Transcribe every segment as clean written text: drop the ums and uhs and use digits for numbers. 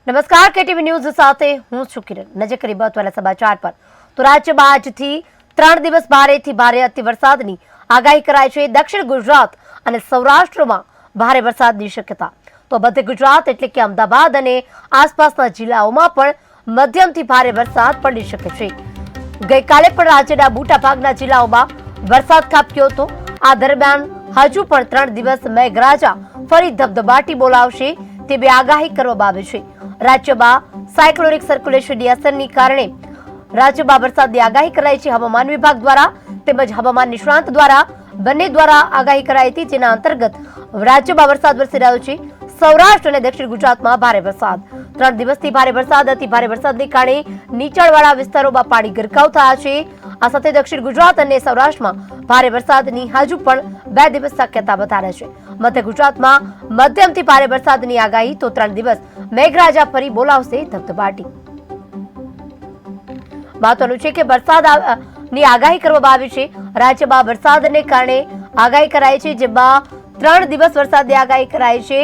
નમસ્કાર, KTV news સાથે હું છું કિરણ। નજર કરી મહત્વના સમાચાર પર। તો રાજ્યમાં આજથી 3 દિવસ ભારેથી ભારે અતિ વરસાદની આગાહી કરાઈ છે। દક્ષિણ ગુજરાત અને સૌરાષ્ટ્રમાં ભારે વરસાદની શક્યતા। તો મધ્ય ગુજરાત એટલે કે અમદાવાદ અને આસપાસના જિલ્લાઓમાં પણ મધ્યમથી ભારે વરસાદ પડી શકે છે। ગઈકાલે પણ રાજ્યના મોટાભાગના જિલ્લાઓમાં વરસાદ ખાબક્યો હતો। આ દરમિયાન હજુ પણ 3 દિવસ મેઘરાજા ફરી ધબધબાટી બોલાવશે તેવી આગાહી કરવામાં આવી છે। રાજ્યમાં સાયક્લોનિક સર્ક્યુલેશનની અસરની કારણે રાજ્યમાં વરસાદની આગાહી કરાઈ છે। હવામાન વિભાગ દ્વારા તેમજ હવામાન નિષ્ણાંત દ્વારા બંને દ્વારા આગાહી કરાઈ હતી, જેના અંતર્ગત રાજ્યમાં વરસાદ વરસી રહ્યો છે। સૌરાષ્ટ્ર અને દક્ષિણ ગુજરાતમાં ભારે વરસાદ। 3 દિવસથી ભારે વરસાદ અતિ ભારે વરસાદને કારણે નીચાણવાળા વિસ્તારોમાં પાણી ગરકાવ થયા છે। આ સાથે દક્ષિણ ગુજરાત અને સૌરાષ્ટ્રમાં ભારે વરસાદની હજુ પણ 2 દિવસ શક્યતા વધારે છે। મધ્ય ગુજરાતમાં મધ્યમથી ભારે વરસાદની આગાહી, તો 3 દિવસ મેઘરાજા ફરી બોલાવશે ધબધબાટી। મહત્વનું છે કે વરસાદની આગાહી કરવામાં આવી છે। રાજ્યમાં વરસાદને કારણે આગાહી કરાઈ છે, જેમાં 3 દિવસ વરસાદની આગાહી કરાઈ છે।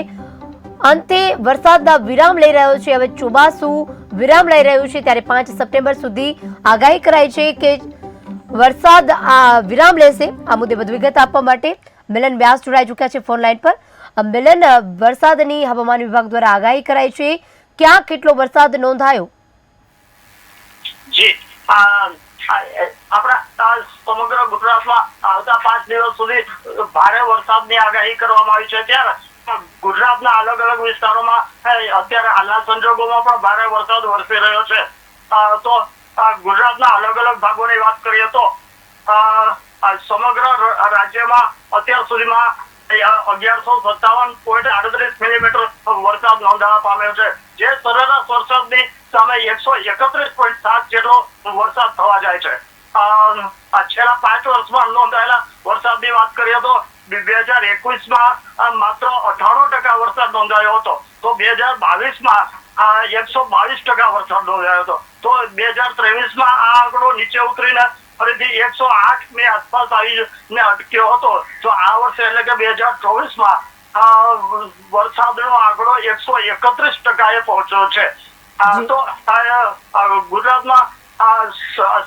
અંતે વરસાદના વિરામ લઈ રહ્યો છે। હવે ચોમાસું વિરામ લઈ રહ્યું છે, ત્યારે 5 સપ્ટેમ્બર સુધી આગાહી કરાઈ છે કે વરસાદ વિરામ લેશે। આ મુદ્દે વધુ વિગત આપવા માટે મિલન વ્યાસ જોડાઈ ચૂક્યા છે ફોન લાઈન પર। મિલન, વરસાદની હવામાન વિભાગ દ્વારા આગાહી કરાઈ છે, ક્યાં કેટલો વરસાદ નોંધાયો? જી, આપણા સમગ્ર ગુજરાતમાં આવતા 5 દિવસ સુધી ભારે વરસાદની આગાહી કરવામાં આવી છે। ત્યારે ગુજરાતના અલગ અલગ વિસ્તારોમાં અત્યારે હાલના સંજોગોમાં પણ ભારે વરસાદ વરસી રહ્યો છે। તો ગુજરાતના અલગ અલગ ભાગોની વાત કરીએ તો સમગ્ર રાજ્યમાં અત્યાર સુધીમાં 1157.38 મિલીમીટર વરસાદ નોંધાવા પામ્યો છે, જે સરેરાશ વરસાદની સામે 131.7 જેટલો વરસાદ થવા જાય છે। છેલ્લા 5 વર્ષમાં નોંધાયેલા વરસાદની વાત કરીએ તો 2021માં માત્ર 98% વરસાદ નોંધાયો હતો, તો 2022માં 122% વરસાદ નોંધાયો હતો, તો 2023માં આ આંકડો નીચે ઉતરીને ફરીથી 108 ની આસપાસ આવીને અટક્યો હતો। તો આ વર્ષે એટલે કે 2024માં વરસાદનો આંકડો 131% પહોંચ્યો છે। તો ગુજરાતમાં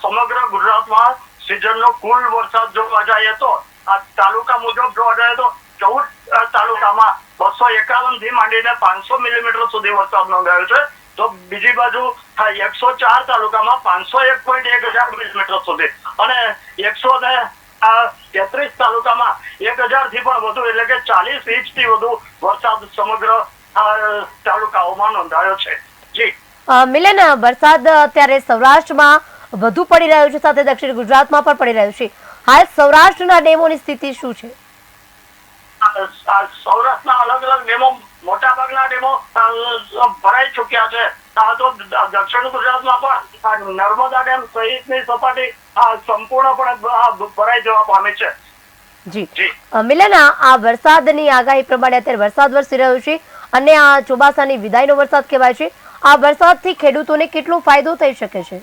સમગ્ર ગુજરાતમાં સિઝનનો કુલ વરસાદ જોવા જઈએ તો તાલુકા મુજબ જોવા જઈએ તો 14 તાલુકામાં 251 થી માંડીને 500 મિલીમીટર સુધી વરસાદ નોંધાયો છે, તો બીજી બાજુ 104 તાલુકામાં 501.1000 મિલીમીટર સુધી અને 133 તાલુકામાં 1000 થી પણ વધુ એટલે કે 40 ઇંચથી વધુ વરસાદ સમગ્ર તાલુકાઓમાં નોંધાયો છે। જી મિલન, વરસાદ અત્યારે સૌરાષ્ટ્રમાં વધુ પડી રહ્યો છે, સાથે દક્ષિણ ગુજરાતમાં પણ પડી રહ્યો છે। હાલ સૌરાષ્ટ્રના ડેમોની સ્થિતિ શું છે? સૌરાષ્ટ્રના અલગ અલગ ડેમો, મોટા ભાગના ડેમો ભરાઈ ચુક્યા છે। તો દક્ષિણ ગુજરાતમાં પણ નર્મદા ડેમ સહિતની સપાટી સંપૂર્ણપણે ભરાઈ જવા પામી છે। જી મિલન, આ વરસાદની આગાહી પ્રમાણે અત્યારે વરસાદ વરસી રહ્યો છે અને આ ચોમાસાની વિદાયનો વરસાદ કહેવાય છે। આ વરસાદથી ખેડૂતોને કેટલો ફાયદો થઈ શકે છે?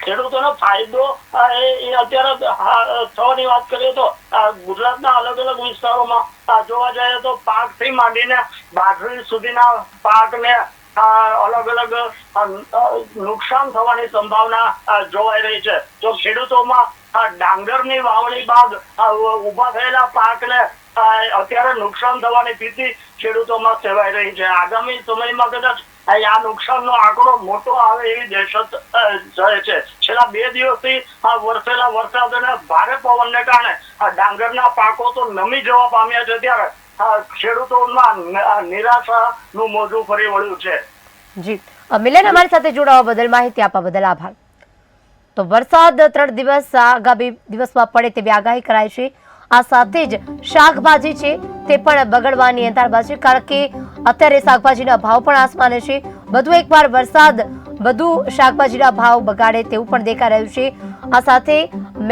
ખેડૂતોનો ફાયદો એ અત્યારે થવાની વાત કરીએ તો ગુજરાતના અલગ અલગ વિસ્તારોમાં જોવા જઈએ તો પાકથી માંડીને બાજરી સુધીના પાકને અલગ અલગ નુકસાન થવાની સંભાવના જોવાઈ રહી છે। તો ખેડૂતોમાં ડાંગરની વાવણી બાદ ઉભા થયેલા પાકને અત્યારે નુકસાન થવાની ભીતિ ખેડૂતોમાં સેવાઈ રહી છે। આગામી સમયમાં કદાચ આ નુકસાનનો આંકડો મોટો આવે એવી દહેશત રહે છે। છેલ્લા 2 દિવસથી વરસેલા વરસાદ અને ભારે પવનને કારણે ડાંગરના પાકો તો નમી જવા પામ્યા છે, ત્યારે ખેડૂતોમાં નિરાશાનું મોજું ફરી વળ્યું છે। જી મિલન, અમારી સાથે જોડાવા બદલ, માહિતી આપવા બદલ આભાર। તો વરસાદ 3 દિવસ આગામી દિવસમાં પડે તેવી આગાહી કરાઈ છે। આ સાથે જ શાકભાજી છે તે પણ બગડવાની અંધારબાજ છે, કારણ કે અત્યારે શાકભાજીના ભાવ પણ આસમાને છે। વધુ એકવાર વરસાદ વધુ શાકભાજીના ભાવ બગાડે તેવું પણ દેખાઈ રહ્યું છે। આ સાથે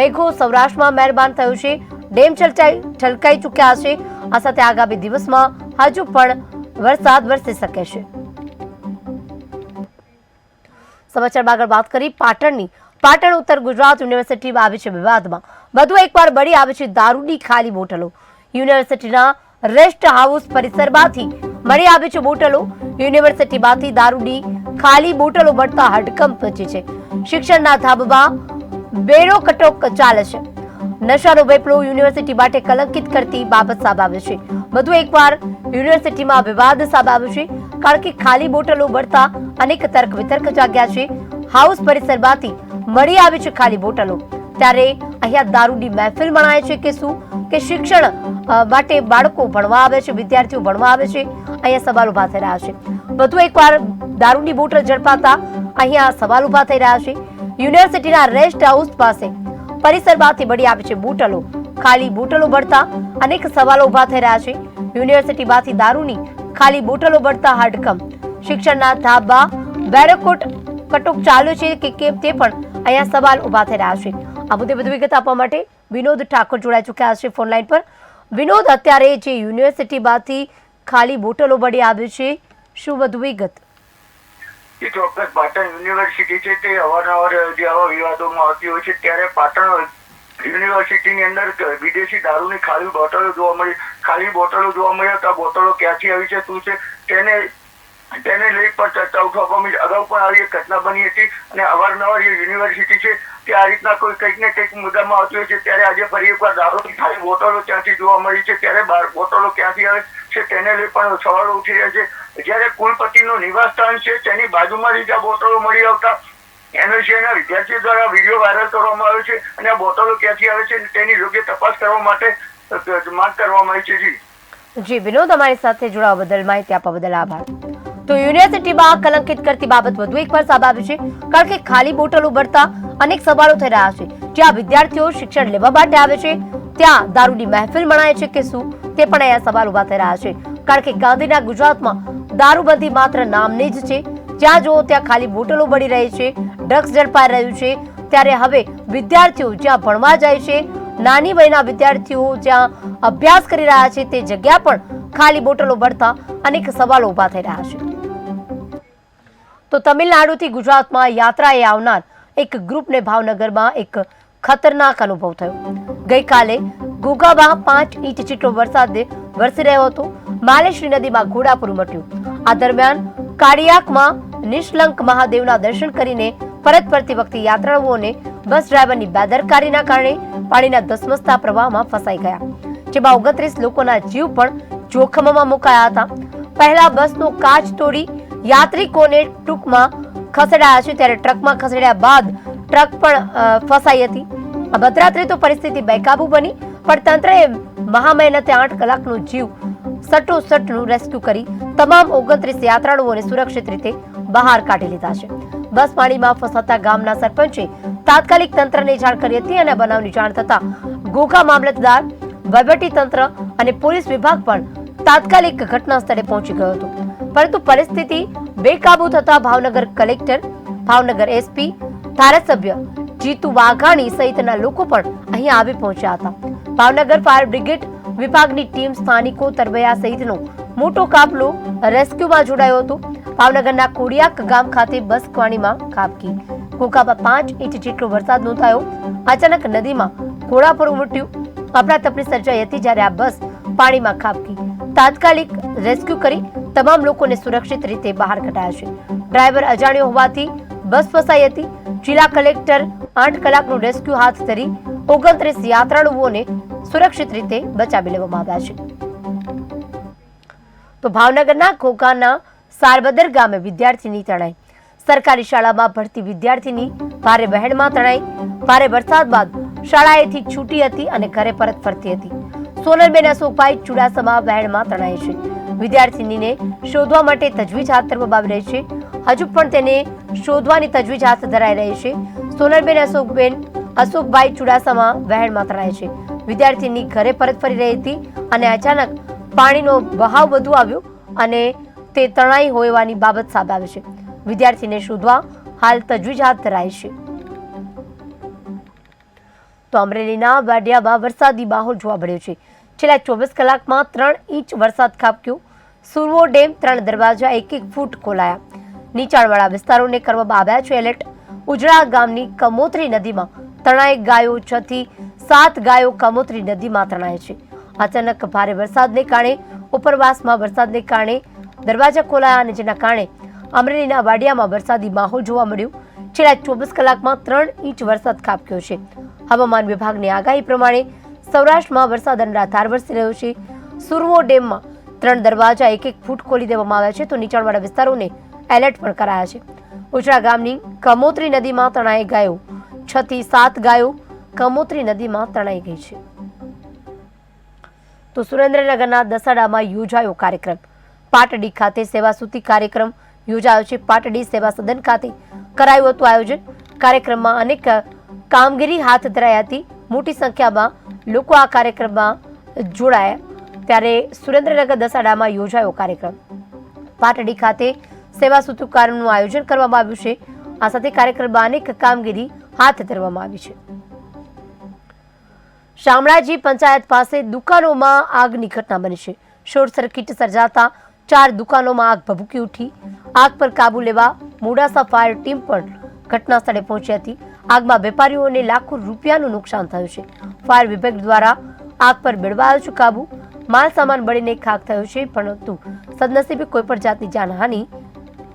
મેઘો સૌરાષ્ટ્રમાં મહેરબાન થયું છે, ડેમ છલકાઈ ચૂક્યા છે। આ સાથે આગામી દિવસમાં હજુ પણ વરસાદ વરસી શકે છે। સમાચારમાં આગળ વાત કરી પાટણની। પાટણ ઉત્તર ગુજરાત યુનિવર્સિટીમાં આવી છે વિવાદમાં। વધુ એકવાર બળી આવી છે દારૂની ખાલી બોટલો। યુનિવર્સિટીના રેસ્ટ હાઉસ પરિસરમાંથી મળી આવી છે બોટલો. યુનિવર્સિટીમાંથી દારૂની ખાલી બોટલો મળતા હડકંપ મચી છે. શિક્ષણના ધાબમાં બેરો કટોક ચાલે છે. નશાનો વેપલો યુનિવર્સિટી માટે કલંકિત કરતી બાબત સામે આવી છે. વધુ એકવાર યુનિવર્સિટીમાં વિવાદ સામે આવ્યો છે, કારણ કે ખાલી બોટલો મળતા અનેક તર્ક વિતર્ક જાગ્યા છે. હાઉસ પરિસરમાંથી મળી આવી છે ખાલી બોટલો, ત્યારે અહીંયા દારૂની મહેફિલ મનાય છે કે શું, કે શિક્ષણ માટે બાળકો ભણવા આવે છે, વિદ્યાર્થીઓ ભણવા આવે છે? અહીંયા સવાલ ઉભા થઈ રહ્યા છે. વધુ એકવાર દારૂની બોટલ ઝડપાતા અહીંયા સવાલ ઉભા થઈ રહ્યા છે. યુનિવર્સિટીના રેસ્ટ હાઉસ પાસે પરિસરમાંથી મળી આવી છે બોટલો. ખાલી બોટલો મળતા અનેક સવાલો ઉભા થઈ રહ્યા છે. યુનિવર્સિટીમાંથી દારૂની ખાલી બોટલો મળતા હડકંપ. શિક્ષણના ધાબા બેરોકોટ કટોક ચાલુ છે કે કેમ, તે પણ અહીંયા સવાલ ઉભા થઈ રહ્યા છે. આ મુદ્દે વધુ વિગત આપવા માટે વિનોદ ઠાકોર જોડાઈ ચૂક્યા છે ફોનલાઈન પર. વિનોદ, અત્યારે જે યુનિવર્સિટીમાંથી ખાલી બોટલો મળી આવી છે, શું વધુ વિગત? એ ચોક્કસ પાટણ યુનિવર્સિટી છે તે અવારનવાર જે આવા વિવાદોમાં આવતી હોય છે, ત્યારે પાટણ યુનિવર્સિટીની અંદર વિદેશી દારૂની ખાલી બોટલો જોવા મળી. ખાલી બોટલો જોવા મળ્યા તો આ બોટલો ક્યાંથી આવી છે, શું છે, તેને લઈ પર ચર્ચા ઉઠવા પામી. અગાઉ પણ આવી એક ઘટના બની હતી અને અવારનવાર જે યુનિવર્સિટી છે તે આ રીતના કોઈ કંઈક ને કંઈક મુદ્દામાં આવતી હોય છે. ત્યારે આજે ફરી એકવાર દારૂની ખાલી બોટલો ત્યાંથી જોવા મળી છે. ત્યારે બોટલો ક્યાંથી આવે છે તેને લઈ પણ સવાલો ઉઠી રહ્યા છે. જ્યારે કુલપતિનું નિવાસ સ્થાન છે તેની બાજુમાંથી જ આ બોટલો મળી આવતા એનએસયુના વિદ્યાર્થીઓ દ્વારા વિડીયો વાયરલ કરવામાં આવ્યો છે અને આ બોટલો ક્યાંથી આવે છે તેની યોગ્ય તપાસ કરવા માટે માંગ કરવામાં આવી છે. જી વિનોદ, અમારી સાથે જોડાવા બદલ, માહિતી આપવા બદલ આભાર. તો યુનિવર્સિટીમાં કલંકિત કરતી બાબત વધુ એકવાર સામે આવી છે, કારણ કે ખાલી બોટલો ભરતા અનેક સવાલો થઈ રહ્યા છે. જ્યાં વિદ્યાર્થીઓ શિક્ષણ લેવા માટે આવે છે ત્યાં દારૂની મહેફિલ મનાય છે કે શું, તે પણ અહીંયા સવાલ ઉભા થઈ રહ્યા છે. કારણ કે ગાંધીના ગુજરાતમાં દારૂબંધી માત્ર નામની જ છે. જ્યાં જુઓ ત્યાં ખાલી બોટલો મળી રહી છે, ડ્રગ્સ ઝડપાઈ રહ્યું છે. ત્યારે હવે વિદ્યાર્થીઓ જ્યાં ભણવા જાય છે, નાની વયના વિદ્યાર્થીઓ જ્યાં અભ્યાસ કરી રહ્યા છે, તે જગ્યા પણ ખાલી બોટલો ભરતા અનેક સવાલો ઉભા થઈ રહ્યા છે. તો તમિલનાડુથી ગુજરાતમાં યાત્રાએ આવનાર એક ગ્રુપને ભાવનગરમાં એક ખતરનાક અનુભવ થયો. ગઈકાલે ઘોઘામાં 5 ઇંચ જેટલો વરસાદ વરસી રહ્યો હતો. માલેશ્રી નદીમાં ઘોડાપૂર મટ્યું. આ દરમિયાન કાળિયાકમાં નિષ્કલંક મહાદેવના દર્શન કરીને પરત ફરતી વખતે યાત્રાળુઓને બસ ડ્રાઈવરની બેદરકારીના કારણે પાણીના ધસમસતા પ્રવાહમાં ફસાઈ ગયા, જેમાં 29 લોકોના જીવ પણ જોખમમાં મુકાયા હતા. પહેલા બસનો કાચ તોડી યાત્રિકોને ટૂંકમાં ખસેડાયા છે, ત્યારે ટ્રકમાં ખસેડ્યા બાદ ટ્રક પણ ફસાઈ હતી. મધરાત્રે તો પરિસ્થિતિ બેકાબુ બની, પણ તંત્રએ મહામહેનતે 8 કલાકનો જીવ સટોસટનું રેસ્ક્યુ કરી તમામ 29 યાત્રાળુઓને સુરક્ષિત રીતે બહાર કાઢી લીધા છે. બસ પાણીમાં ફસાતા ગામના સરપંચે તાત્કાલિક તંત્રને જાણ કરી હતી અને બનાવની જાણ થતા ઘોઘા મામલતદાર, વહીવટી તંત્ર અને પોલીસ વિભાગ પણ તાત્કાલિક ઘટના સ્થળે પહોંચી ગયો હતો. પરંતુ પરિસ્થિતિ બેકાબુ થતા ભાવનગર કલેક્ટર, ભાવનગર એસપી, ધારાસભ્ય જીતુ વાઘાણી સહિતના લોકો પણ અહીં આવી પહોંચ્યા હતા. ભાવનગર ફાયર બ્રિગેડ વિભાગની ટીમ, સ્થાનિકો, તરવૈયા સહિતનો મોટો કાફલો રેસ્ક્યુમાં જોડાયો હતો. ભાવનગરના કોડિયાક ગામ ખાતે બસ પાણીમાં ખાબકી. ઘોઘામાં 5 ઇંચ જેટલો વરસાદ નોંધાયો. અચાનક નદીમાં ઘોડાપૂર ઉમટ્યું. અફરાતફરી સર્જાઈ હતી જ્યારે આ બસ પાણીમાં ખાબકી. તાત્કાલિક રેસ્ક્યુ કરી તમામ લોકોને સુરક્ષિત રીતે બહાર કઢાયા છે. ડ્રાઈવર અજાણ્યો હોવાથી બસ ફસાઈ હતી. જિલ્લા કલેક્ટર 8 કલાકનું રેસ્ક્યુ હાથ ધરી 29 યાત્રાળુઓને સુરક્ષિત રીતે બચાવી લેવામાં આવ્યા છે. તો ભાવનગરના ઘોઘાના સારબદર ગામે વિદ્યાર્થીની તણાઈ. સરકારી શાળામાં ભણતી વિદ્યાર્થીની ભારે વહેણમાં તણાઈ. ભારે વરસાદ બાદ શાળાએથી છૂટી હતી અને ઘરે પરત ફરતી હતી. સોનલબેન અશોકભાઈ ચુડાસમા વહેણમાં તણાઈ છે. વિદ્યાર્થીનીને શોધવા માટે તજવીજ હાથ ધરવામાં આવી રહી છે. હજુ પણ તેને શોધવાની તજવીજ હાથ ધરાઈ રહી છે. સોનલબેન અશોકભાઈ ચુડાસમા વહેણમાં તણાઈ છે. વિદ્યાર્થીની ઘરે પરત ફરી રહી હતી અને અચાનક પાણીનો બહાવ વધુ આવ્યો અને તે તણાઈ હોવાની બાબત સામે આવી છે. વિદ્યાર્થીને શોધવા હાલ તજવીજ હાથ ધરાઈ છે. તો અમરેલીના વાડિયામાં વરસાદી માહોલ જોવા મળ્યો છે. છેલ્લા 24 કલાકમાં 3 ઇંચ વરસાદ ખાબક્યો. સુરવો ડેમ 3 દરવાજા 1-1 ફૂટ ખોલાયા. નીચાણવાળા વિસ્તારોને કરવામાં આવ્યા છે એલર્ટ. ઉજળા ગામની કમોત્રી નદીમાં તણાઈ ગાયો. 6 થી 7 ગાયો કમોત્રી નદીમાં તણાય છે. અચાનક ભારે વરસાદને કારણે ઉપરવાસમાં વરસાદને કારણે દરવાજા ખોલાયા અને જેના કારણે અમરેલીના વાડિયામાં વરસાદી માહોલ જોવા મળ્યો. છેલ્લા 24 કલાકમાં 3 ઇંચ વરસાદ ખાબક્યો છે. હવામાન વિભાગની આગાહી પ્રમાણે સૌરાષ્ટ્રમાં વરસાદ અનરાધાર વરસી રહ્યો છે. સુરવો ડેમમાં 3 દરવાજા 1-1 ફૂટ ખોલી દેવામાં આવ્યા છે તો નીચાણવાળા વિસ્તારોને એલર્ટ પણ કરાયા છે. ઉચરા ગામની કમોત્રી નદીમાં તણાઈ ગાયો 6 થી 7 ગાયો કમોત્રી નદીમાં તણાઈ ગઈ છે. તો સુરેન્દ્રનગરના દસાડામાં યોજાયો કાર્યક્રમ. પાટડી ખાતે સેવાસુતી કાર્યક્રમ યોજાયો છે. પાટડી સેવા સદન ખાતે કરાયું હતું આયોજન. કાર્યક્રમમાં અનેક કામગીરી હાથ ધરાઈ હતી. મોટી સંખ્યામાં લોકો આ કાર્યક્રમમાં જોડાયા. ત્યારે સુરેન્દ્રનગર દસાડામાં યોજાયો કાર્યક્રમ. પાટડી ખાતે સેવાસુતી કાર્યક્રમનું આયોજન કરવામાં આવ્યું છે. આ સાથે કાર્યક્રમમાં અનેક કામગીરી હાથ ધરવામાં આવી છે. શામળાજી પંચાયત પાસે દુકાનોમાં આગની ઘટના બની છે. શોર્ટ સર્કિટ સર્જાતા 4 દુકાનોમાં આગ ભભૂકી ઉઠી. આગ પર કાબુ લેવા મોડાસા ફાયર ટીમ પણ ઘટના સ્થળે પહોંચી હતી. આગમાં વેપારીઓને લાખો રૂપિયાનું નુકસાન થયું છે. ફાયર વિભાગ દ્વારા આગ પર મેળવાયો છે કાબુ. માલ સામાન બળીને ખાખ થયો છે, પરંતુ સદનસીબે કોઈ પણ જાતની જાનહાનિ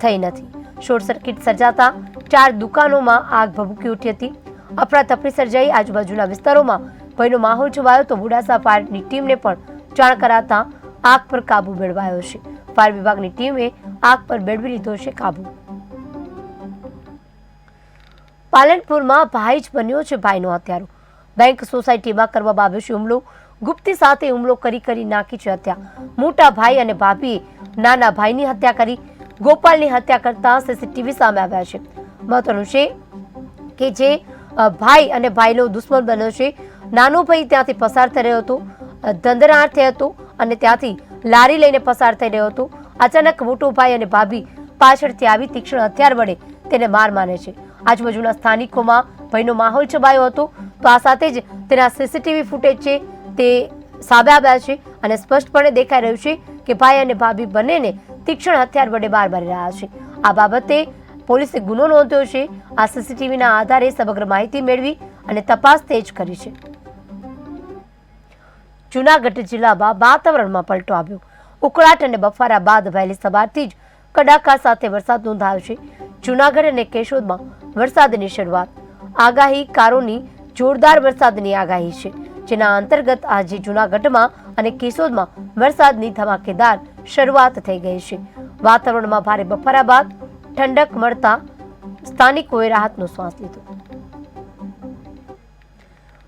થઈ નથી. શોર્ટ સર્કિટ સર્જાતા 4 દુકાનોમાં આગ ભભૂકી ઉઠી હતી. અફરાતફરી સર્જાઈ. આજુબાજુના વિસ્તારોમાં ભયનો માહોલ છવાયો તો મોડાસા ફાયરની ટીમને પણ જાણ કરાતા આગ પર કાબુ મેળવાયો છે. ફાયર વિભાગની ટીમે આગ પર મેળવી લીધો છે કાબુ. પાલનપુરમાં ભાઈ જ બન્યો છે ભાઈનો હત્યારો. બેંક સોસાયટીમાં કરવામાં આવ્યો છે હુમલો. ગુપ્તી સાથે હુમલો કરી નાખી છે હત્યા. મોટા ભાઈ અને ભાભીએ નાના ભાઈની હત્યા કરી. ગોપાલની હત્યા કરતા સીસીટીવી સામે આવ્યા છે. મહત્વનું છે કે જે ભાઈ અને ભાઈનો દુશ્મન બન્યો છે. નાનો ભાઈ ત્યાંથી પસાર થઈ રહ્યો હતો, ધંધનાર્થે હતો અને ત્યાંથી લારી લઈને પસાર થઈ રહ્યો હતો. અચાનક મોટો ભાઈ અને ભાભી પાછળથી આવી તીક્ષ્ણ હથિયાર વડે તેને માર મારે છે. આજુબાજુના સ્થાનિકોમાં ભયનો માહોલ છવાયો હતો. તો આ સાથે જ તેના સીસીટીવી ફૂટેજ છે તે સામે આવ્યા છે અને સ્પષ્ટપણે દેખાઈ રહ્યું છે કે ભાઈ અને ભાભી બંનેને તીક્ષ્ણ હથિયાર વડે માર મારી રહ્યા છે. આ બાબતે પોલીસે ગુનો નોંધ્યો છે. આ સીસીટીવીના આધારે સમગ્ર માહિતી મેળવી અને તપાસ તેજ કરી છે. જૂનાગઢ જિલ્લામાં વાતાવરણમાં પલટો આવ્યો. ઉકળાટ અને બફારા બાદ વહેલી સવારથી જ કડાકા સાથે વરસાદ નોંધાયો છે. જૂનાગઢ અને કેશોદમાં વરસાદની શરૂઆત. આગાહીકારોની જોરદાર વરસાદની આગાહી છે, જેના અંતર્ગત આજે જૂનાગઢમાં અને કેશોદમાં વરસાદની ધમાકેદાર શરૂઆત થઈ ગઈ છે. વાતાવરણમાં ભારે બફારા બાદ ઠંડક મળતા સ્થાનિકોએ રાહતનો શ્વાસ લીધો.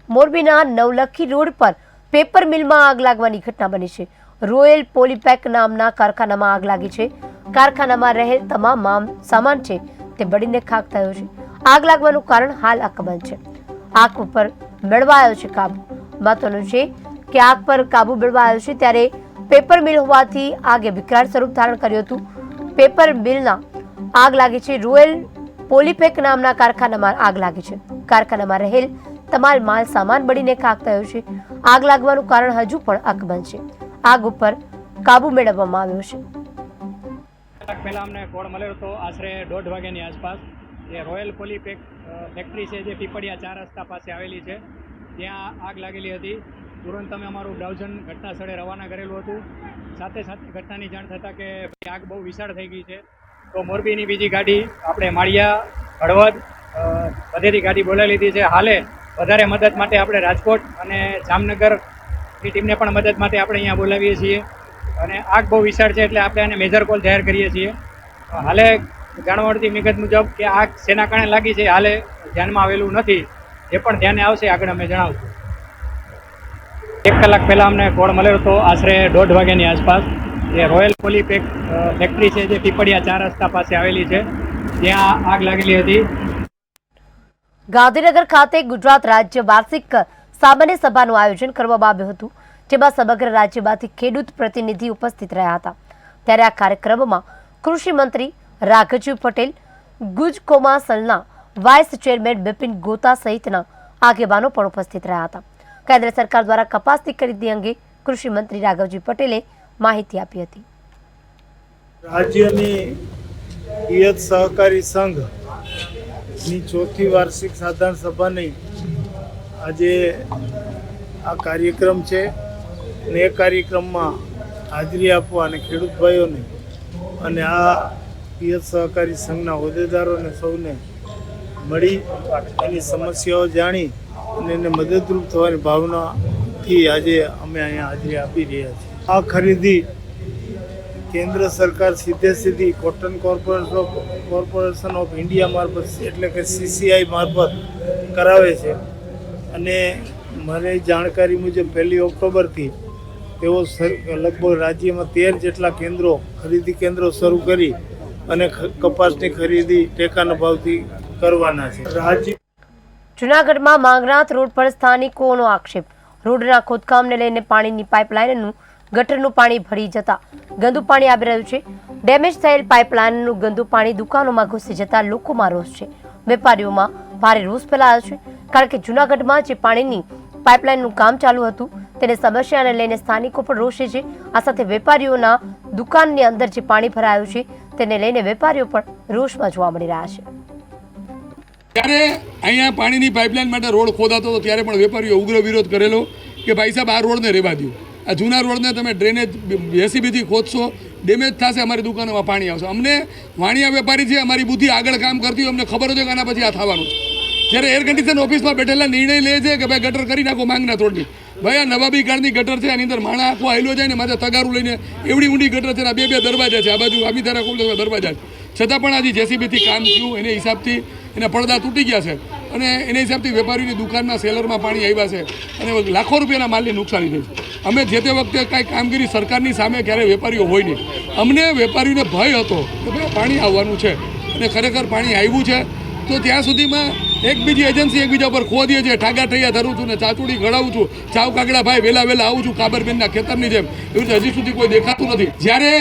મોરબીના નવલખી રોડ પર પેપર મિલમાં આગ લાગવાની ઘટના બની છે. રોયલ પોલીપેક નામના કારખાનામાં આગ લાગી છે. કારખાનામાં રહેલ તમામ સામાન છે તે બળીને ખાખ થયો છે. આગ લાગવાનું કારણ હાલ અકબંધ છે. આગ ઉપર મેળવાયો છે કાબુ. મહત્વનું છે કે આગ પર કાબુ મેળવાયો છે ત્યારે પેપર મિલ હોવાથી આગે વિકરાળ સ્વરૂપ ધારણ કર્યું હતું. પેપર મિલના આગ લાગી છે. રોયલ પોલીપેક નામના કારખાનામાં આગ લાગી છે. કારખાનામાં રહેલ તમામ માલ સામાન બળીને ખાખ થયો છે. આગ લાગવાનું કારણ હજુ પણ અકબંધ છે. આગ ઉપર કાબુ મેળવવામાં આવ્યો છે. પહેલા અમને કોડ મળ્યો હતો આશરે 1:30 વાગ્યાની આસપાસ. જે રોયલ પોલીપેક ફેક્ટરી છે જે પીપળિયા 4 રસ્તા પાસે આવેલી છે, ત્યાં આગ લાગેલી હતી. તુરંત અમે અમારું બ્રાઉઝન ઘટના સ્થળે રવાના કરેલું હતું. સાથે સાથે ઘટનાની જાણ થતાં કે આગ બહુ વિશાળ થઈ ગઈ છે, તો મોરબીની બીજી ગાડી આપણે માળિયા, હળવદ બધેથી ગાડી બોલાવી લીધી છે. હાલે વધારે મદદ માટે આપણે રાજકોટ અને જામનગરની ટીમને પણ મદદ માટે આપણે અહીંયા બોલાવીએ છીએ. અને આગ બહુ વિશાળ છે એટલે આપણે આને મેજર કોલ જાહેર કરીએ છીએ. હાલે જાણવા મળતી વિગત મુજબ કે આગ શેના કારણે લાગી છે હાલે ધ્યાનમાં આવેલું નથી. જે પણ ધ્યાને આવશે આગળ અમે જણાવશું. 1 કલાક પહેલાં અમને કોડ મળ્યો હતો આશરે 1:30 વાગ્યાની આસપાસ. જે રોયલ પોલીપેક ફેક્ટરી છે જે પીપળિયા 4 રસ્તા પાસે આવેલી છે, ત્યાં આગ લાગેલી હતી. ગાંધીનગર ખાતે ગુજરાત રાજ્ય વાર્ષિક સામાન્ય સભાનું આયોજન કરવામાં આવ્યું હતું, જેમાં સમગ્ર રાજ્યમાંથી ખેડૂત પ્રતિનિધિ ઉપસ્થિત રહ્યા હતા. ત્યારે આ કાર્યક્રમમાં કૃષિ મંત્રી રાઘવજી પટેલ, ગુજકોમાસલના વાઇસ ચેરમેન બિપિન ગોતા સહિતના આગેવાનો પણ ઉપસ્થિત રહ્યા હતા. કેન્દ્ર સરકાર દ્વારા કપાસની ખરીદી અંગે કૃષિ મંત્રી રાઘવજી પટેલે માહિતી આપી હતી. રાજ્યની પિયત સહકારી સંઘની 4થી વાર્ષિક સાધારણ સભાની આજે આ કાર્યક્રમ છે અને એ કાર્યક્રમમાં હાજરી આપવા અને ખેડૂત ભાઈઓને અને આ પિયત સહકારી સંઘના હોદ્દેદારોને સૌને મળી એની સમસ્યાઓ જાણી અને એને મદદરૂપ થવાની ભાવનાથી આજે અમે અહીંયા હાજરી આપી રહ્યા છીએ. આ ખરીદી કેન્દ્ર સરકાર સીધી કોટન કોર્પોરેશન ઓફ ઇન્ડિયા મારફત એટલે કે CCI મારફત કરાવે છે અને મારી જાણકારી મુજબ 1 ઓક્ટોબરથી તેઓ લગભગ રાજ્યમાં 13 જેટલા ખરીદી કેન્દ્રો શરૂ કરી અને કપાસની ખરીદી ટેકાના ભાવથી કરવાના છે. જૂનાગઢમાં માંગનાથ રોડ પર સ્થાનિકોનો આક્ષેપ. રોડના ખોદકામને લઈને પાણીની પાઇપલાઇનનું ગટરનું પાણી ભરી જતા ગંદુ પાણી આવી રહ્યું છે. ડેમેજ થયેલ પાઇપલાઇનનું ગંદુ પાણી દુકાનોમાં ઘૂસી જતા લોકોમાં રોષ છે. વેપારીઓમાં ભારે રોષ ફેલાયો છે, કારણ કે જૂનાગઢમાં જે પાણીની પાઇપલાઇનનું કામ ચાલુ હતું તેને સમસ્યાને લઈને સ્થાનિકો પણ રોષે છે. આ સાથે વેપારીઓના દુકાનની અંદર જે પાણી ભરાયું છે તેને લઈને વેપારીઓ પણ રોષમાં જોવા મળી રહ્યા છે. ત્યારે અહીંયા પાણીની પાઇપલાઇન માટે રોડ ખોદાતો હતો ત્યારે પણ વેપારીઓ ઉગ્ર વિરોધ કરેલો કે ભાઈ સાહેબ આ રોડને રહેવા દો, આ જૂના રોડને તમે ડ્રેનેજ JCBથી ખોદશો, ડેમેજ થશે, અમારી દુકાનોમાં પાણી આવશે. અમને વાણિયા વેપારી છે, અમારી બુદ્ધિ આગળ કામ કરતી હોય, અમને ખબર હોય કે આના પછી આ થવાનું છે. જ્યારે એર કન્ડિશન ઓફિસમાં બેઠેલા નિર્ણય લે છે કે ભાઈ ગટર કરી નાખો માંગના રોડની. ભાઈ આ નવાબી કાળની ગટર છે, આની અંદર માણા આખો હાલ્યો જાય ને માથે તગારું લઈને એવડી ઊંડી ગટર છે. આ 2 દરવાજા છે, આ બાજુ આમીધારા ખોલે દરવાજા છે, છતાં પણ આજે JCBથી કામ થયું એને હિસાબથી એના પડદા તૂટી ગયા છે અને એના હિસાબથી વેપારીની દુકાનના સેલરમાં પાણી આવ્યા છે અને લાખો રૂપિયાના માલની નુકસાની થઈ છે. અમે જે તે વખતે કાંઈ કામગીરી સરકારની સામે ક્યારેય વેપારીઓ હોય નહીં. અમને વેપારીઓને ભય હતો કે ભાઈ પાણી આવવાનું છે અને ખરેખર પાણી આવ્યું છે. તો ત્યાં સુધીમાં એક બીજી એજન્સી એકબીજા પર ખોદીએ છે, ઠાગા ઠૈયા ધરું છું ને ચાચુડી ઘડાવું છું, ચાવ કાગડા ભાઈ વહેલા આવું છું કાબરબેનના ખેતરની જેમ, એવી રીતે હજી સુધી કોઈ દેખાતું નથી. જ્યારે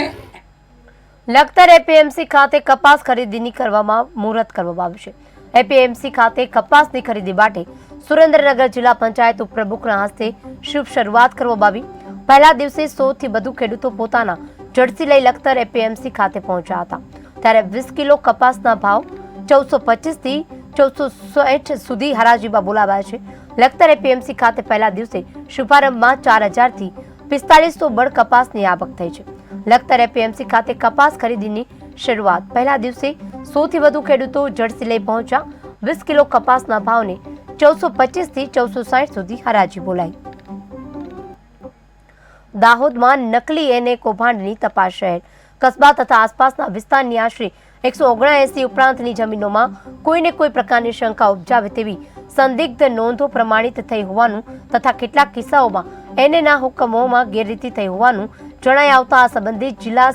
લખતર APMC ખાતે કપાસ ખરીદીની કરવામાં મુહૂર્ત કરવામાં આવ્યું છે. APMC ખાતે કપાસની ખરીદી માટે સુરેન્દ્રનગર જિલ્લા પંચાયત ઉપપ્રમુખના હસ્તે શુભ શરૂઆત કરવામાં આવી. પહેલા દિવસે 100 થી વધુ ખેડૂતો પોતાના જર્સી લઈ લખતર APMC ખાતે પહોંચ્યા હતા. ત્યારે 20 કિલો કપાસના ભાવ 1425 થી 1460 સુધી હરાજીમાં બોલાવાયા છે. લખતર APMC ખાતે પહેલા દિવસે શુભારંભમાં 4000 થી 4500 બળ કપાસની આવક થઈ છે. લખતર APMC ખાતે કપાસ ખરીદીની શરૂઆત પહેલા દિવસે 100 થી વધુ ખેડૂતો જર્સી લઈ પહોંચ્યા. 20 કિલો કપાસના ભાવને 1425 થી 1460 સુધી હરાજી બોલાઈ. દાહોદમાં નકલી NA કૌભાંડની તપાસ. શહેર, કસ્બા તથા આસપાસના વિસ્તારની આશરે 179 ઉપરાંતની જમીનોમાં કોઈને કોઈ પ્રકારની શંકા ઉપજાવે તેવી સંદિગ્ધ નોંધો પ્રમાણિત થઈ હોવાનું તથા કેટલાક કિસ્સાઓમાં NAના હુકમોમાં ગેરરીતિ થઈ હોવાનું જણાઈ આવતા આ સંબંધિત જિલ્લા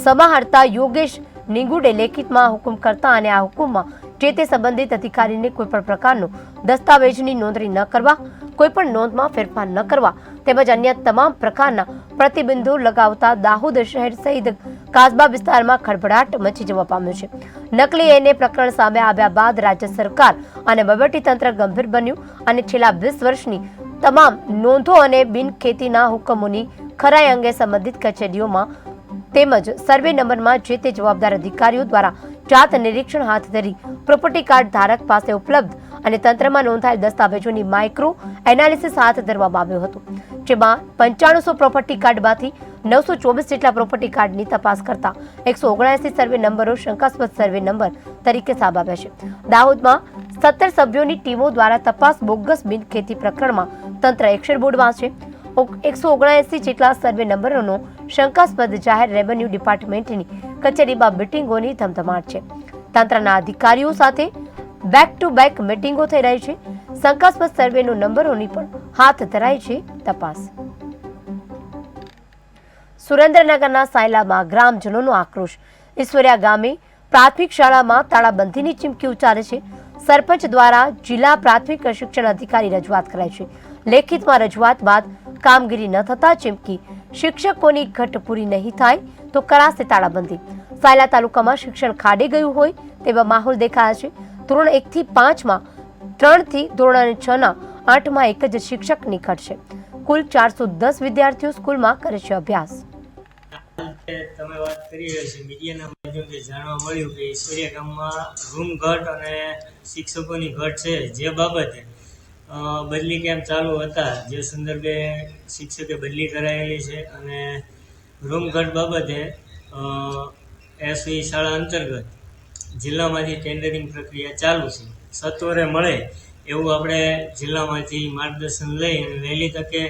સમાહર્તા યોગેશ નિંગુડે લેખિતમાં હુકમ કરતા અને આ હુકમમાં જે તે સંબંધિત અધિકારીને કોઈપણ પ્રકારનો દસ્તાવેજની નોંધણી ન કરવા, કોઈપણ નોંધમાં ફેરફાર ન કરવા તેમજ અન્ય તમામ પ્રકારના પ્રતિબંધો લગાવતા દાહોદ શહેર સહિત કાસબા વિસ્તારમાં ખળભળાટ મચી જવા પામ્યો છે. નકલી NA પ્રકરણ સામે આવ્યા બાદ રાજ્ય સરકાર અને વહીવટીતંત્ર ગંભીર બન્યું અને છેલ્લા 20 વર્ષની તમામ નોંધો અને બિનખેતીના હુકમોની ખરાઈ અંગે સંબંધિત કચેરીઓમાં તેમજ સર્વે નંબરમાં જે તે જવાબદાર અધિકારીઓ દ્વારા જાત નિરીક્ષણ હાથ ધરી પ્રોપર્ટી કાર્ડ ધારક પાસે ઉપલબ્ધ અને તંત્રમાં નોંધાયેલ દસ્તાવેજોની માઇક્રો એનાલિસિસ હાથ ધરવામાં આવ્યું હતું. જેમાં 9500 પ્રોપર્ટી કાર્ડમાંથી 924 જેટલા પ્રોપર્ટી કાર્ડની તપાસ કરતા 179 સર્વે નંબરો શંકાસ્પદ સર્વે નંબર તરીકે સામે આવ્યા છે. દાહોદમાં 17 સભ્યોની ટીમો દ્વારા તપાસ બોગસ બિનખેતી પ્રકરણમાં તંત્ર એક્શન બોર્ડમાં છે. 179 જેટલા સર્વે નંબરોનો શંકાસ્પદ જાહેર રેવન્યુ ડિપાર્ટમેન્ટની કચેરીમાં મિટિંગોની ધમધમાટ છે. તંત્રના અધિકારીઓ સાથે બેક ટુ બેક મિટિંગો થઈ રહી છે. શંકાસ્પદ સર્વેનો નંબરોની પણ હાથ ધરાઈ છે તપાસ. સુરેન્દ્રનગરના સાયલામાં ગ્રામજનોનો આક્રોશ. ઈશ્વરિયા ગામે પ્રાથમિક શાળામાં તાળાબંધીની ચીમકી ઉચ્ચારે છે. સરપંચ દ્વારા જિલ્લા પ્રાથમિક શિક્ષણ અધિકારી રજૂઆત કરાઈ છે. લેખિતમાં રજૂઆત બાદ કામગીરી ન થતા ચીમકી. શિક્ષકોની ઘટ પૂરી નહીં થાય તો કરાશે તાળાબંધી. સાયલા તાલુકામાં શિક્ષણ ખાડી ગયું હોય તેવા માહોલ દેખાયા છે. ધોરણ 1 થી 5માં 3 થી ધોરણ 6ના 8માં એક જ શિક્ષકની ઘટ છે. કુલ 410 વિદ્યાર્થીઓ સ્કૂલમાં કરે છે અભ્યાસ. તમે વાત કરી રહ્યા છો મીડિયાના માધ્યમથી જાણવા મળ્યું કે ઈશ્વરિયા ગામમાં રૂમ ઘટ અને શિક્ષકોની ઘટ છે, જે બાબતે બદલી કેમ્પ ચાલુ હતા, જે સંદર્ભે શિક્ષકે બદલી કરાયેલી છે અને રૂમઘટ બાબતે એસવી શાળા અંતર્ગત જિલ્લામાંથી ટેન્ડરિંગ પ્રક્રિયા ચાલુ છે. સત્વરે મળે એવું આપણે જિલ્લામાંથી માર્ગદર્શન લઈ અને વહેલી તકે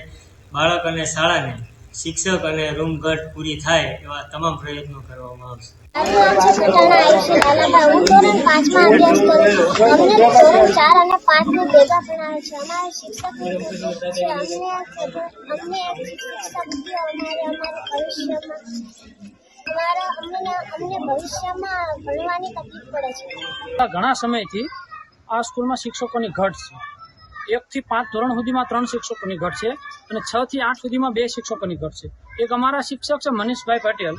બાળક અને શાળાને શિક્ષક અને રૂમઘટ પૂરી થાય એવા તમામ પ્રયત્નો કરવામાં આવશે. મારું નામ છે પટાણા આયુષી લાલાબા. હું ધોરણ 5માં અભ્યાસ કરું છું. અમને ધોરણ 4 અને 5 ને ભેગા ભણાવે છે. અમારા શિક્ષક છે અમને ભવિષ્યમાં ભણવાની તકલીફ પડે છે. ઘણા સમયથી આ સ્કૂલમાં શિક્ષકોની ઘટ છે. 1 થી 5 ધોરણ સુધીમાં 3 શિક્ષકોની ઘટ છે અને 6 થી 8 સુધીમાં 2 શિક્ષકોની ઘટ છે. એક અમારા શિક્ષક છે મનીષભાઈ પટેલ,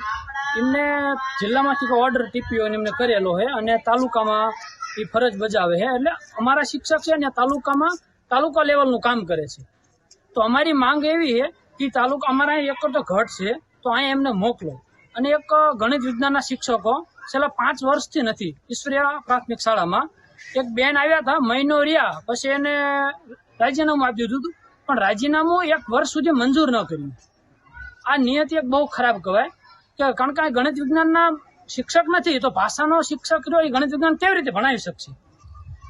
એમને જિલ્લામાંથી ઓર્ડર ટીપીઓ એમને કરેલો છે અને તાલુકામાં એ ફરજ બજાવે છે. એટલે અમારા શિક્ષક છે ને તાલુકા લેવલનું કામ કરે છે. તો અમારી માંગ એવી છે કે તાલુકા અમારા એક તો ઘટ છે તો અહીંયા એમને મોકલો. અને એક ગણિત વિજ્ઞાનના શિક્ષકો છેલ્લા 5 વર્ષથી નથી ઈશ્વરીયા પ્રાથમિક શાળામાં. એક બેન આવ્યા હતા, મહિનો રહ્યા, પછી એને રાજીનામું આપી દીધું હતું, પણ રાજીનામું 1 વર્ષ સુધી મંજૂર ન કર્યું. આ નિયતિ એક બહુ ખરાબ કહેવાય કે કારણ કે ગણિત વિજ્ઞાનના શિક્ષક નથી તો ભાષાનો શિક્ષક રહ્યો એ ગણિત વિજ્ઞાન કેવી રીતે ભણાવી શકશે?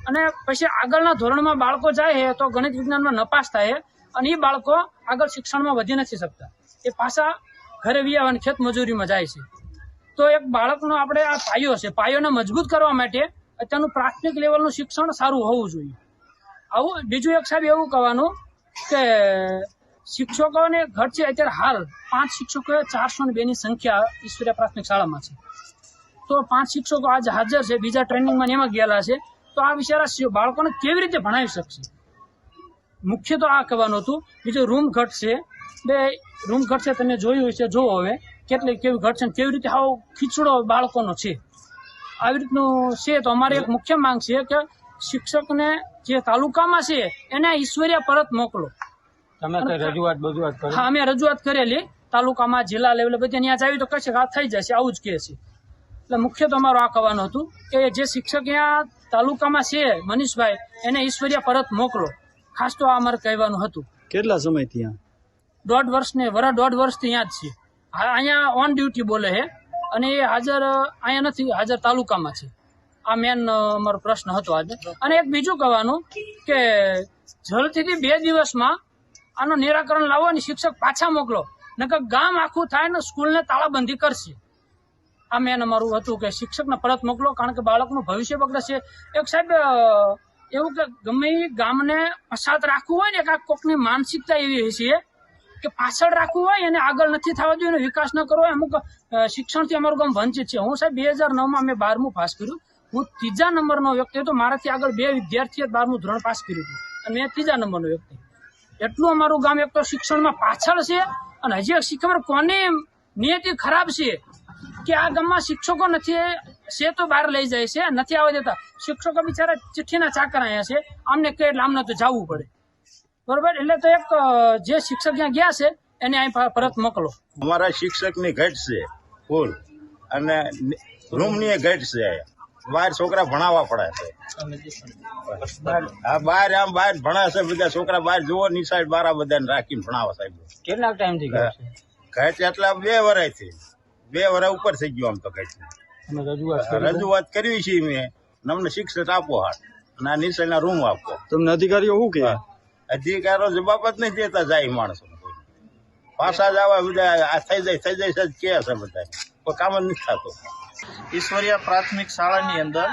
અને પછી આગળના ધોરણમાં બાળકો જાય છે તો ગણિત વિજ્ઞાનમાં નપાસ થાય અને એ બાળકો આગળ શિક્ષણમાં વધી નથી શકતા. એ પાછા ઘરે વિયાવાની ખેત મજૂરીમાં જાય છે. તો એક બાળકનો આપણે આ પાયો છે, પાયોને મજબૂત કરવા માટે અત્યારનું પ્રાથમિક લેવલનું શિક્ષણ સારું હોવું જોઈએ. આવું બીજું એક સાહેબ એવું કહેવાનું કે શિક્ષકોને ઘટ છે. અત્યારે હાલ 5 શિક્ષકો 402 ની સંખ્યા ઈશ્વરીયા પ્રાથમિક શાળામાં છે. તો 5 શિક્ષકો આજે હાજર છે, બીજા ટ્રેનિંગમાં એમાં ગયેલા છે. તો આ બિચારા બાળકોને કેવી રીતે ભણાવી શકશે? મુખ્ય તો આ કહેવાનું હતું. બીજું રૂમ ઘટ છે, 2 રૂમ ઘટ છે. તમે જોયું હશે, જોવો હવે કેવી ઘટ છે, કેવી રીતે હાવ ખીચડો બાળકોનો છે. આવી રીતનું છે. તો અમારી એક મુખ્ય માંગ છે કે શિક્ષકને જે તાલુકામાં છે એને ઈશ્વરીયા પરત મોકલો. હા, અમે રજૂઆત કરેલી તાલુકામાં, જિલ્લા લેવલે બધી ત્યાં આવી તો કશે આ થઈ જશે, આવું જ કહે છે. એટલે મુખ્ય તો અમારું આ કહેવાનું હતું કે જે શિક્ષક અહીંયા તાલુકામાં છે મનીષભાઈ, એને ઈશ્વરીયા પરત મોકલો. ખાસ તો આ અમારે કહેવાનું હતું. કેટલા સમયથી અહીંયા? 1.5 વર્ષથી અહીંયા જ છે. અહીંયા ઓન ડ્યુટી બોલે છે અને એ હાજર અહીંયા નથી, હાજર તાલુકામાં છે. આ મેન અમારો પ્રશ્ન હતો આજે. અને એક બીજું કહેવાનું કે જલ્દીથી 2 દિવસમાં આનું નિરાકરણ લાવો અને શિક્ષક પાછા મોકલો, નકર ગામ આખું થાય ને સ્કૂલને તાળાબંધી કરશે. આ મેન અમારું હતું કે શિક્ષકને પરત મોકલો, કારણ કે બાળકનું ભવિષ્ય બગડે છે. એક સાહેબ એવું કે ગમે એ ગામને પછાત રાખવું હોય ને, એક કોકની માનસિકતા એવી છે કે પાછળ રાખવું હોય અને આગળ નથી થવા જોઈએ, વિકાસ ન કરવો હોય. અમુક શિક્ષણથી અમારું ગામ વંચિત છે. હું સાહેબ 2009માં મેં 12મું પાસ કર્યું. હું 3જા નંબરનો વ્યક્તિ હતો. મારાથી આગળ 2 વિદ્યાર્થીએ 12મું ધોરણ પાસ કર્યું હતું અને મેં 3જા નંબરનો વ્યક્તિ. એટલું અમારું ગામ એક તો શિક્ષણમાં પાછળ છે. અને હજી એક ખબર કોની નિયતિ ખરાબ છે કે આ ગામમાં શિક્ષકો નથી છે તો બહાર લઈ જાય છે, નથી આવવા દેતા. શિક્ષકો બિચારા ચિઠ્ઠીના ચાકર અહીંયા છે, આમને કહે એટલે આમને તો જવું પડે. બરોબર, એટલે તો એક જે શિક્ષક ત્યાં ગયા છે એને અહીં પરત મોકલો. અમારા શિક્ષકની ઘટ છે ફૂલ, અને રૂમની ઘટ છે. બહાર છોકરા ભણાવવા પડે છે. હા, બહાર ભણે છે બધા છોકરા. બહાર જુઓ નિશાળ બારા બધાને રાખીને ભણાવે સાહેબ. કેટલા ટાઈમથી ઘટ એટલા 2 વર્ષથી 2 વર્ષ ઉપર થઈ ગયું. આમ તો ઘટ રજૂઆત કરવી છે મેં, અમને શિક્ષક આપો હાથ અને આ નિશાળના રૂમ આપો. તમને અધિકારીઓ શું કહે? અધિકારો જવાબ જ નહીં દેતા. જાય માણસો પાછા જ આવે બધા. આ થઈ જાય કે છે બધા, કોઈ કામ જ નથી થતું. ઈશ્વરીયા પ્રાથમિક શાળાની અંદર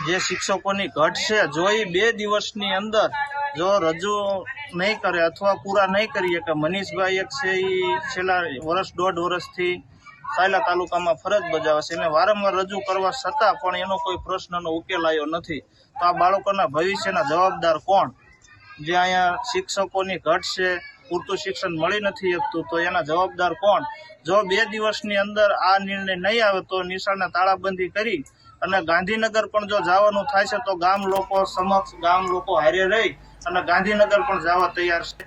જે શિક્ષકોની ઘટ છે, જો એ 2 દિવસની અંદર જો રજૂ નહીં કરે અથવા પૂરા નહીં કરીએ કે મનીષભાઈ એક છે એ છેલ્લા 1.5 વર્ષથી સાયલા તાલુકામાં ફરજ બજાવે છે, એને વારંવાર રજૂ કરવા છતાં પણ એનો કોઈ પ્રશ્નનો ઉકેલ આવ્યો નથી. તો આ બાળકોના ભવિષ્યના જવાબદાર કોણ? જે અહીંયા શિક્ષકોની ઘટ છે, પૂરતું શિક્ષણ મળી નથી શકતું, તો એના જવાબદાર કોણ? જો 2 દિવસની અંદર આ નિર્ણય નહીં આવે તો નિશાળને તાળાબંધી કરી અને ગાંધીનગર પણ જો જવાનું થાય છે તો ગામ લોકો સમક્ષ ગામ લોકો હારે રહી અને ગાંધીનગર પણ જવા તૈયાર છે.